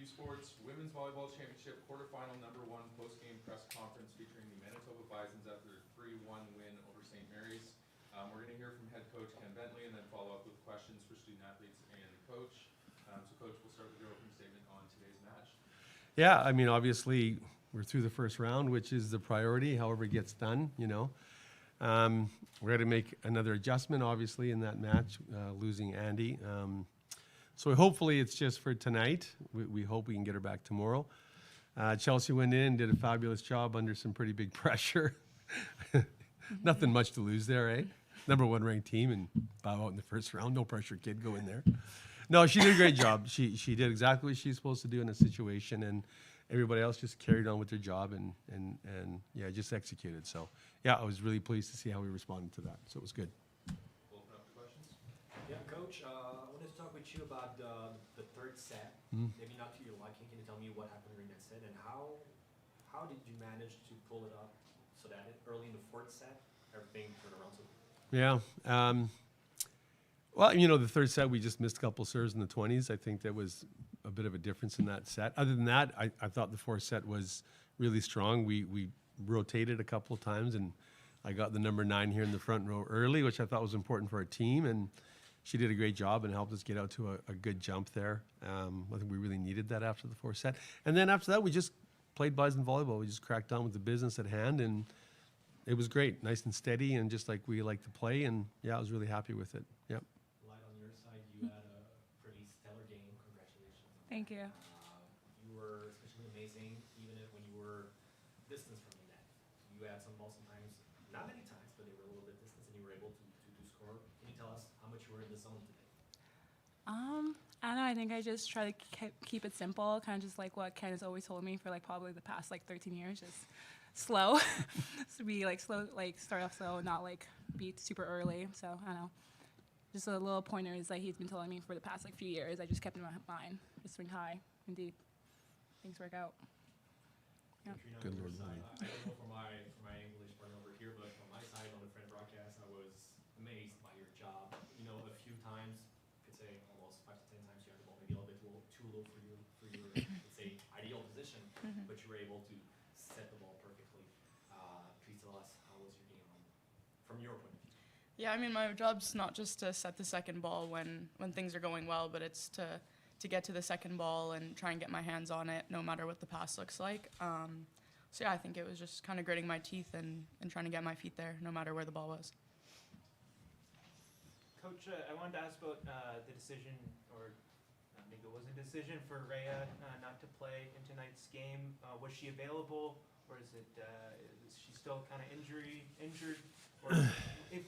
Sports Women's Volleyball Championship quarterfinal #1 post-game press conference featuring the Manitoba Bisons after their 3-1 win over St. Mary's. We're going to hear from head coach Ken Bentley and then follow up with questions for student athletes and the coach. So coach, we'll start with your opening statement on today's match. Yeah, I mean, obviously we're through the first round, which is the priority, however it gets done, you know. We're going to make another adjustment, obviously, in that match, losing Andy. So hopefully it's just for tonight. We hope we can get her back tomorrow. Chelsea went in, did a fabulous job under some pretty big pressure. Nothing much to lose there, eh? #1 ranked team and bow out in the first round. No pressure, kid, go in there. No, she did a great job. She did exactly what she's supposed to do in a situation, and everybody else just carried on with their job and yeah, just executed. So yeah, I was really pleased to see how we responded to that. So it was good. We'll open up to questions. Yeah, Coach, I wanted to talk with you about the third set. Maybe not to your liking. Can you tell me what happened during that set and how did you manage to pull it up so that early in the fourth set everything turned around so? Yeah. Well, you know, the third set, we just missed a couple serves in the 20s. I think that was a bit of a difference in that set. Other than that, I thought the fourth set was really strong. We rotated a couple of times, and I got the #9 here in the front row early, which I thought was important for our team, and she did a great job and helped us get out to a good jump there. I think we really needed that after the fourth set. And then after that, we just played Bison volleyball. We just cracked on with the business at hand, and it was great, nice and steady, and just like we like to play. And yeah, I was really happy with it. Yep. Light on your side, you had a pretty stellar game. Congratulations. Thank you. You were especially amazing, even when you were distance from the net. You had some balls sometimes, not many times, but they were a little bit distance, and you were able to score. Can you tell us how much you were in the zone today? I don't know. I think I just try to keep it simple, kind of just like what Ken has always told me for like probably the past like 13 years, just slow. So be like slow, like start off slow, not like be super early. So I don't know. Just a little pointers that he's been telling me for the past like few years. I just kept in my mind. Just swing high and deep. Things work out. Yeah. Katreena, Good on your Lord, side, Lord. I don't know for my English partner over here, but on my side, on the friend broadcast, I was amazed by your job. You know, a few times, I could say almost 5 to 10 times, you had the ball maybe a little bit too low for your let's say, ideal position, but you were able to set the ball perfectly. Please tell us, how was your game from your point of view? Yeah, I mean, my job's not just to set the second ball when things are going well, but it's to get to the second ball and try and get my hands on it no matter what the pass looks like. So yeah, I think it was just kind of gritting my teeth and trying to get my feet there no matter where the ball was. Coach, I wanted to ask about the decision, or I think it was a decision for Rhea not to play in tonight's game. Was she available, or is she still kind of injured? Or if,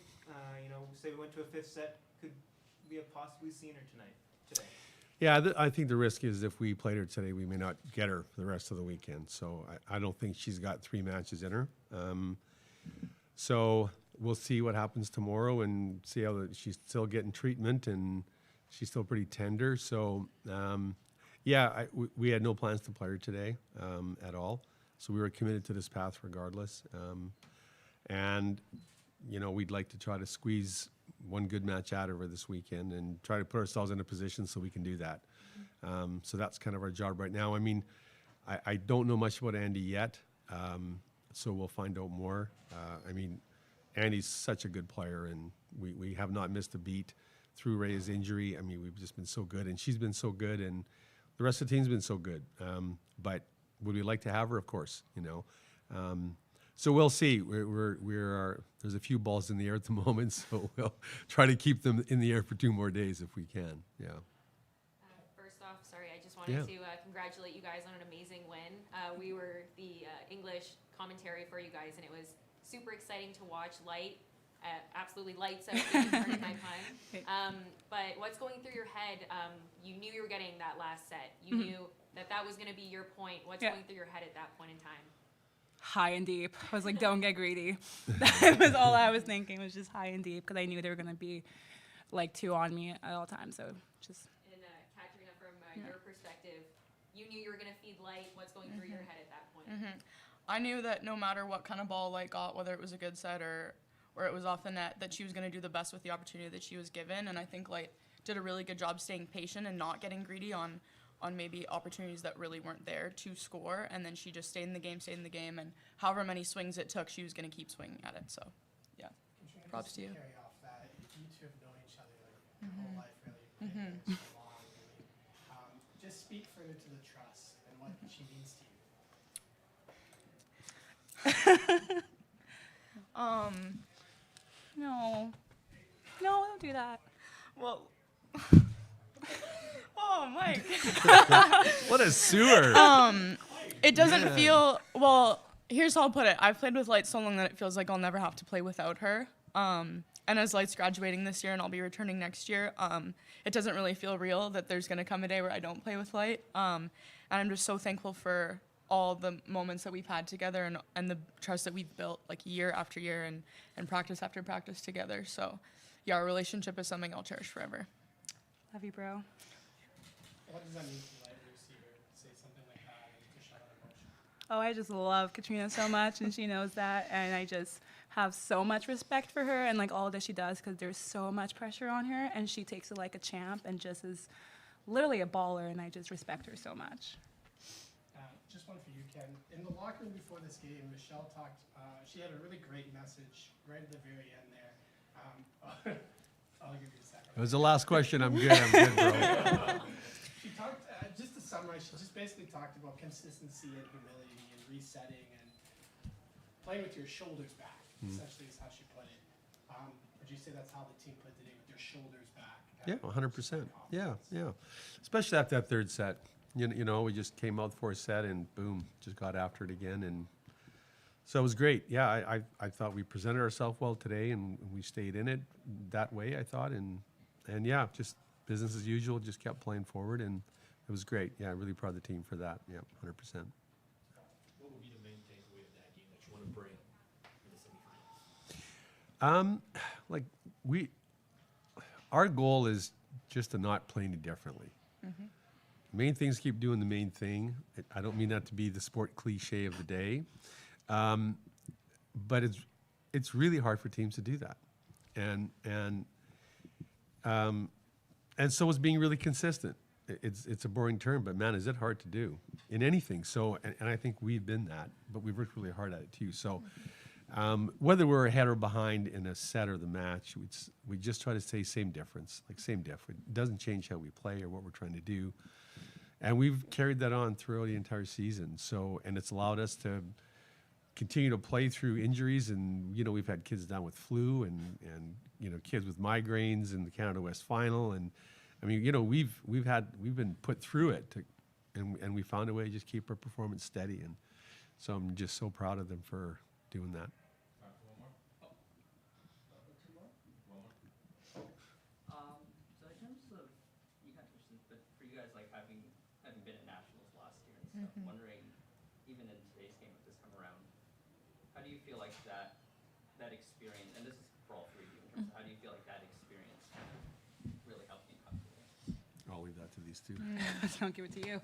say we went to a fifth set, could we have possibly seen her today? Yeah, I think the risk is if we played her today, we may not get her for the rest of the weekend. So I don't think she's got 3 matches in her. So we'll see what happens tomorrow and see how she's still getting treatment and she's still pretty tender. So yeah, we had no plans to play her today at all. So we were committed to this path regardless. And, you know, we'd like to try to squeeze one good match out of her this weekend and try to put ourselves in a position so we can do that. So that's kind of our job right now. I mean, I don't know much about Andy yet, so we'll find out more. I mean, Andy's such a good player, and we have not missed a beat through Ray's injury. I mean, we've just been so good, and she's been so good, and the rest of the team's been so good. But would we like to have her? Of course, you know. So we'll see. There's a few balls in the air at the moment, so we'll try to keep them in the air for 2 more days if we can. Yeah. First off, sorry, I just wanted to congratulate you guys on an amazing win. We were the English commentary for you guys, and it was super exciting to watch. Absolutely lights out during my time. But what's going through your head? You knew you were getting that last set. You knew that was going to be your point. What's going through your head at that point in time? High and deep. I was like, don't get greedy. That was all I was thinking, was just high and deep, because I knew they were going to be like 2 on me at all times. So just. And Katreena, from your perspective, you knew you were going to feed light. What's going through your head at that point? I knew that no matter what kind of ball Light got, whether it was a good set or it was off the net, that she was going to do the best with the opportunity that she was given. And I think Light did a really good job staying patient and not getting greedy on on maybe opportunities that really weren't there to score, and then she just stayed in the game, and however many swings it took, she was going to keep swinging at it. So, yeah. Katrina, Props just to you. Carry off that. You two have known each other like your whole life, really. For so long. I mean, just speak further to the trust and what she means to you. No. No, don't do that. Well, oh, Mike. What a sewer. It doesn't Man. feel, well, here's how I'll put it. I've played with Light so long that it feels like I'll never have to play without her. And as Light's graduating this year and I'll be returning next year, it doesn't really feel real that there's going to come a day where I don't play with Light. And I'm just so thankful for all the moments that we've had together and the trust that we've built like year after year and practice after practice together. So, yeah, our relationship is something I'll cherish forever. Love you, bro. What does that mean to you, like, to see her say something like that and to show that emotion? Oh, I just love Katrina so much, and she knows that, and I just have so much respect for her and like all that she does, because there's so much pressure on her, and she takes it like a champ and just is literally a baller, and I just respect her so much. Just one for you, Ken. In the locker room before this game, Michelle talked, she had a really great message right at the very end there. I'll give you a second. It was the last question. I'm good, bro. She talked, just to summarize, she just basically talked about consistency and humility and resetting and playing with your shoulders back, essentially is how she put it. Would you say that's how the team played today, with their shoulders back? Yeah, 100%. Yeah. Especially after that third set. You know, we just came out for a set and boom, just got after it again. And so it was great. Yeah, I thought we presented ourselves well today, and we stayed in it that way, I thought. And yeah, just business as usual, just kept playing forward, and it was great. Yeah, really proud of the team for that. Yeah, 100%. What would be the main takeaway of that game that you want to bring in the semifinals? Our goal is just to not play any differently. Main things keep doing the main thing. I don't mean that to be the sport cliche of the day, but it's really hard for teams to do that, and so it's being really consistent. It's a boring term, but man, is it hard to do in anything. So, and I think we've been that, but we've worked really hard at it too. So, whether we're ahead or behind in a set or the match, we just try to say same difference, like same diff. It doesn't change how we play or what we're trying to do. And we've carried that on throughout the entire season. So, and it's allowed us to continue to play through injuries. And, you know, we've had kids down with flu and you know, kids with migraines in the Canada West final. And I mean, you know, we've been put through it and we found a way to just keep our performance steady. And so I'm just so proud of them for doing that. Time for one more? So in terms of, you kind of touched on, but for you guys, like having been at nationals last year and stuff, wondering, even in today's game with this come around, how do you feel like that experience, and this is for all three of you, in terms of how do you feel like that experience really helped you come today? I'll leave that to these two. I'll give it to you.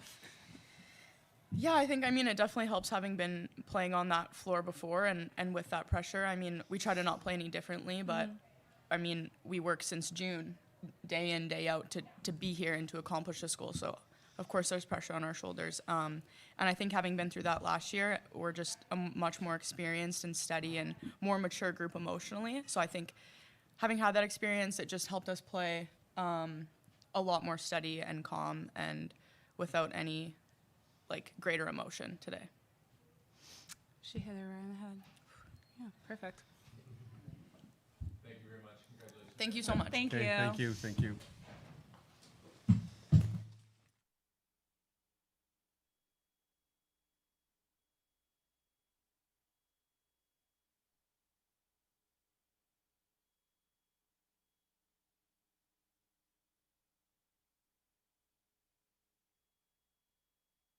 Yeah, I mean, it definitely helps having been playing on that floor before and with that pressure. I mean, we try to not play any differently, but I mean, we work since June, day in, day out to be here and to accomplish this goal. So, of course, there's pressure on our shoulders. And I think having been through that last year, we're just a much more experienced and steady and more mature group emotionally. So I think having had that experience, it just helped us play a lot more steady and calm and without any like greater emotion today. She hit her right in the head. Yeah, perfect. Thank you very much. Congratulations. Thank you so much. Thank Okay, you. thank you.